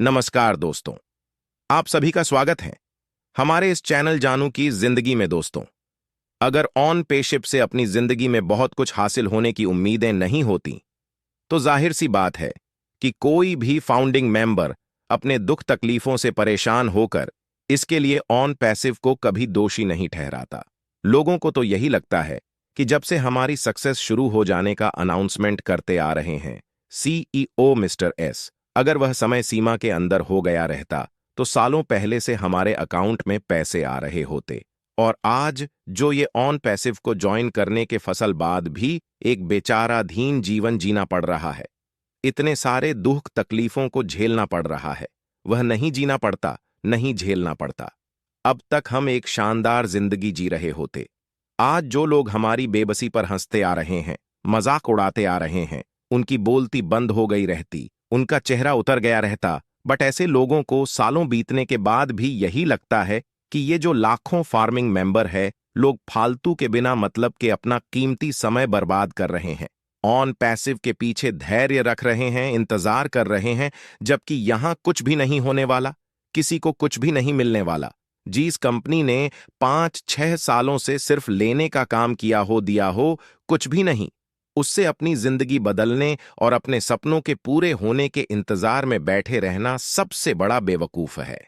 नमस्कार दोस्तों, आप सभी का स्वागत है हमारे इस चैनल जानू की जिंदगी में। दोस्तों, अगर ऑन पेशिप से अपनी जिंदगी में बहुत कुछ हासिल होने की उम्मीदें नहीं होती, तो जाहिर सी बात है कि कोई भी फाउंडिंग मेंबर अपने दुख तकलीफों से परेशान होकर इसके लिए ऑन पैसिव को कभी दोषी नहीं ठहराता। लोगों को तो यही लगता है कि जब से हमारी सक्सेस शुरू हो जाने का अनाउंसमेंट करते आ रहे हैं सीईओ मिस्टर एस, अगर वह समय सीमा के अंदर हो गया रहता तो सालों पहले से हमारे अकाउंट में पैसे आ रहे होते। और आज जो ये ऑन पैसिव को ज्वाइन करने के फसल बाद भी एक बेचाराधीन जीवन जीना पड़ रहा है, इतने सारे दुख तकलीफों को झेलना पड़ रहा है, वह नहीं जीना पड़ता, नहीं झेलना पड़ता। अब तक हम एक शानदार जिंदगी जी रहे होते। आज जो लोग हमारी बेबसी पर हंसते आ रहे हैं, मजाक उड़ाते आ रहे हैं, उनकी बोलती बंद हो गई रहती, उनका चेहरा उतर गया रहता। बट ऐसे लोगों को सालों बीतने के बाद भी यही लगता है कि ये जो लाखों फार्मिंग मेंबर है, लोग फालतू के बिना मतलब के अपना कीमती समय बर्बाद कर रहे हैं, ऑन पैसिव के पीछे धैर्य रख रहे हैं, इंतजार कर रहे हैं, जबकि यहां कुछ भी नहीं होने वाला, किसी को कुछ भी नहीं मिलने वाला। जिस कंपनी ने 5-6 सालों से सिर्फ लेने का काम किया हो, दिया हो, कुछ भी नहीं, उससे अपनी जिंदगी बदलने और अपने सपनों के पूरे होने के इंतजार में बैठे रहना सबसे बड़ा बेवकूफ है।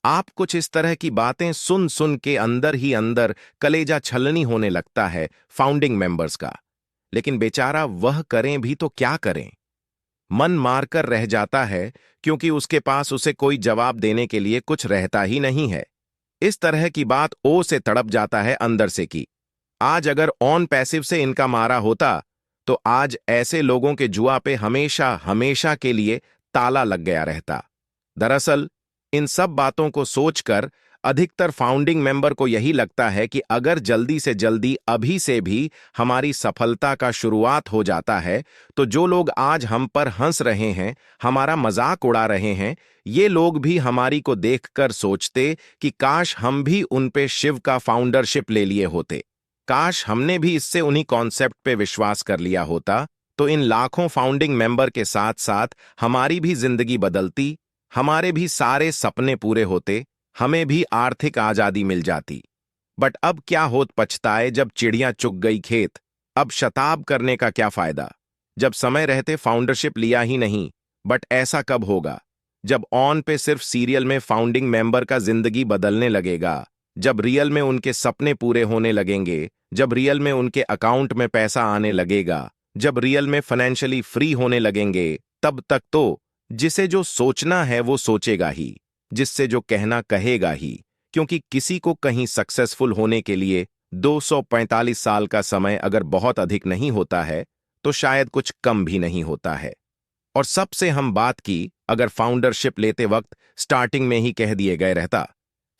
आप कुछ इस तरह की बातें सुन सुन के अंदर ही अंदर कलेजा छलनी होने लगता है फाउंडिंग मेंबर्स का। लेकिन बेचारा वह करें भी तो क्या करें, मन मारकर रह जाता है, क्योंकि उसके पास उसे कोई जवाब देने के लिए कुछ रहता ही नहीं है। इस तरह की बात ओ से तड़प जाता है अंदर से कि आज अगर ऑन पैसिव से इनकम आ रहा होता तो आज ऐसे लोगों के जुआ पे हमेशा हमेशा के लिए ताला लग गया रहता। दरअसल इन सब बातों को सोचकर अधिकतर फाउंडिंग मेंबर को यही लगता है कि अगर जल्दी से जल्दी अभी से भी हमारी सफलता का शुरुआत हो जाता है, तो जो लोग आज हम पर हंस रहे हैं, हमारा मजाक उड़ा रहे हैं, ये लोग भी हमारी को देखकर सोचते कि काश हम भी उन पे शिव का फाउंडरशिप ले लिए होते, काश हमने भी इससे उन्हीं कॉन्सेप्ट पे विश्वास कर लिया होता, तो इन लाखों फाउंडिंग मेंबर के साथ साथ हमारी भी जिंदगी बदलती, हमारे भी सारे सपने पूरे होते, हमें भी आर्थिक आजादी मिल जाती। बट अब क्या होत पछताए जब चिड़ियां चुग गई खेत। अब शताब करने का क्या फायदा, जब समय रहते फाउंडरशिप लिया ही नहीं। बट ऐसा कब होगा, जब ऑन पे सिर्फ सीरियल में फाउंडिंग मेंबर का जिंदगी बदलने लगेगा, जब रियल में उनके सपने पूरे होने लगेंगे, जब रियल में उनके अकाउंट में पैसा आने लगेगा, जब रियल में फाइनेंशियली फ्री होने लगेंगे। तब तक तो जिसे जो सोचना है वो सोचेगा ही, जिससे जो कहना कहेगा ही, क्योंकि किसी को कहीं सक्सेसफुल होने के लिए 245 साल का समय अगर बहुत अधिक नहीं होता है, तो शायद कुछ कम भी नहीं होता है। और सबसे हम बात की, अगर फाउंडरशिप लेते वक्त स्टार्टिंग में ही कह दिए गए रहता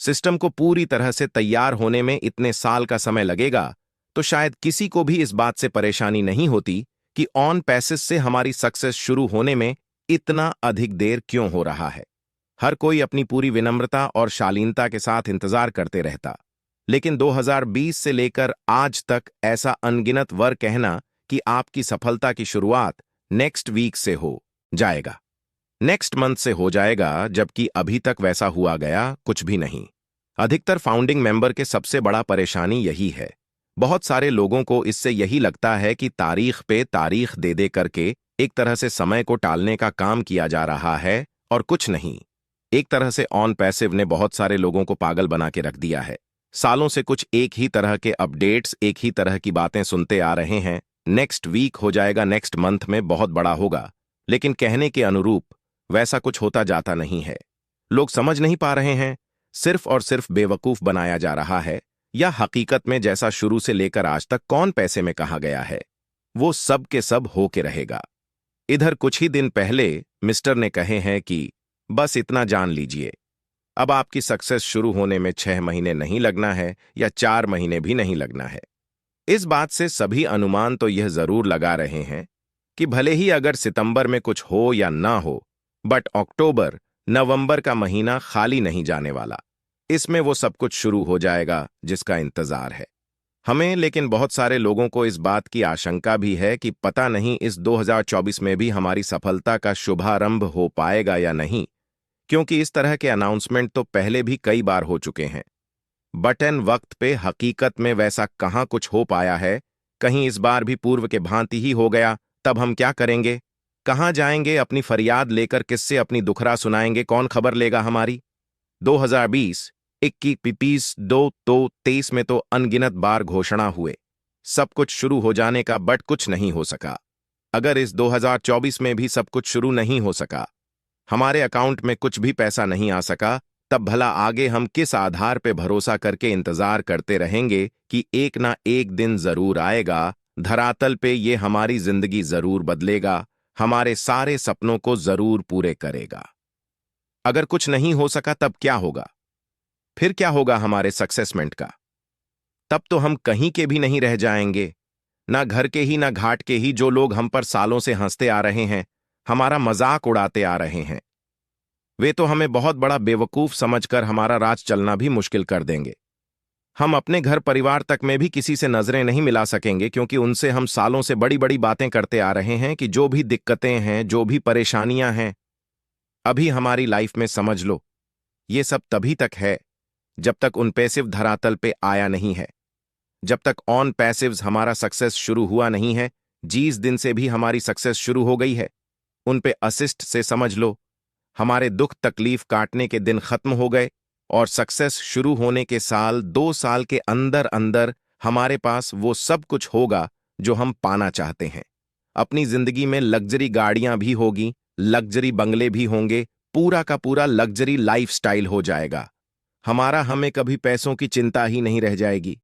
सिस्टम को पूरी तरह से तैयार होने में इतने साल का समय लगेगा, तो शायद किसी को भी इस बात से परेशानी नहीं होती कि ऑन पैसिस से हमारी सक्सेस शुरू होने में इतना अधिक देर क्यों हो रहा है। हर कोई अपनी पूरी विनम्रता और शालीनता के साथ इंतजार करते रहता। लेकिन 2020 से लेकर आज तक ऐसा अनगिनत बार कहना कि आपकी सफलता की शुरुआत नेक्स्ट वीक से हो जाएगा, नेक्स्ट मंथ से हो जाएगा, जबकि अभी तक वैसा हुआ गया कुछ भी नहीं। अधिकतर फाउंडिंग मेंबर के सबसे बड़ा परेशानी यही है। बहुत सारे लोगों को इससे यही लगता है कि तारीख पे तारीख दे दे करके एक तरह से समय को टालने का काम किया जा रहा है और कुछ नहीं। एक तरह से ऑन पैसिव ने बहुत सारे लोगों को पागल बना के रख दिया है। सालों से कुछ एक ही तरह के अपडेट्स, एक ही तरह की बातें सुनते आ रहे हैं। नेक्स्ट वीक हो जाएगा, नेक्स्ट मंथ में बहुत बड़ा होगा, लेकिन कहने के अनुरूप वैसा कुछ होता जाता नहीं है। लोग समझ नहीं पा रहे हैं, सिर्फ और सिर्फ बेवकूफ बनाया जा रहा है, या हकीकत में जैसा शुरू से लेकर आज तक कौन पैसे में कहा गया है, वो सब के सब हो के रहेगा। इधर कुछ ही दिन पहले मिस्टर ने कहे हैं कि बस इतना जान लीजिए, अब आपकी सक्सेस शुरू होने में 6 महीने नहीं लगना है या 4 महीने भी नहीं लगना है। इस बात से सभी अनुमान तो यह जरूर लगा रहे हैं कि भले ही अगर सितंबर में कुछ हो या ना हो, बट अक्टूबर नवंबर का महीना खाली नहीं जाने वाला। इसमें वो सब कुछ शुरू हो जाएगा जिसका इंतजार है हमें। लेकिन बहुत सारे लोगों को इस बात की आशंका भी है कि पता नहीं इस 2024 में भी हमारी सफलता का शुभारंभ हो पाएगा या नहीं, क्योंकि इस तरह के अनाउंसमेंट तो पहले भी कई बार हो चुके हैं। बटन वक्त पे हकीकत में वैसा कहाँ कुछ हो पाया है। कहीं इस बार भी पूर्व के भांति ही हो गया, तब हम क्या करेंगे? कहाँ जाएंगे? अपनी फरियाद लेकर किससे अपनी दुखरा सुनाएंगे? कौन खबर लेगा हमारी? 2020 21 पिपीस 2 तो 23 में तो अनगिनत बार घोषणा हुए, सब कुछ शुरू हो जाने का, बट कुछ नहीं हो सका। अगर इस 2024 में भी सब कुछ शुरू नहीं हो सका, हमारे अकाउंट में कुछ भी पैसा नहीं आ सका, तब भला आगे हम किस आधार पे भरोसा करके इंतजार करते रहेंगे कि एक ना एक दिन जरूर आएगा, धरातल पे ये हमारी जिंदगी जरूर बदलेगा, हमारे सारे सपनों को जरूर पूरे करेगा। अगर कुछ नहीं हो सका तब क्या होगा? फिर क्या होगा हमारे सक्सेसमेंट का? तब तो हम कहीं के भी नहीं रह जाएंगे, ना घर के ही ना घाट के ही। जो लोग हम पर सालों से हंसते आ रहे हैं, हमारा मजाक उड़ाते आ रहे हैं, वे तो हमें बहुत बड़ा बेवकूफ समझकर हमारा राज चलना भी मुश्किल कर देंगे। हम अपने घर परिवार तक में भी किसी से नजरें नहीं मिला सकेंगे, क्योंकि उनसे हम सालों से बड़ी बड़ी बातें करते आ रहे हैं कि जो भी दिक्कतें हैं, जो भी परेशानियां हैं अभी हमारी लाइफ में, समझ लो ये सब तभी तक है जब तक उन पैसिव धरातल पे आया नहीं है, जब तक ऑन पैसिव्स हमारा सक्सेस शुरू हुआ नहीं है। जिस दिन से भी हमारी सक्सेस शुरू हो गई है, उन पे असिस्ट से समझ लो हमारे दुख तकलीफ काटने के दिन खत्म हो गए, और सक्सेस शुरू होने के साल 2 साल के अंदर अंदर हमारे पास वो सब कुछ होगा जो हम पाना चाहते हैं। अपनी जिंदगी में लग्जरी गाड़ियां भी होगी, लग्जरी बंगले भी होंगे, पूरा का पूरा लग्जरी लाइफस्टाइल हो जाएगा हमारा। हमें कभी पैसों की चिंता ही नहीं रह जाएगी।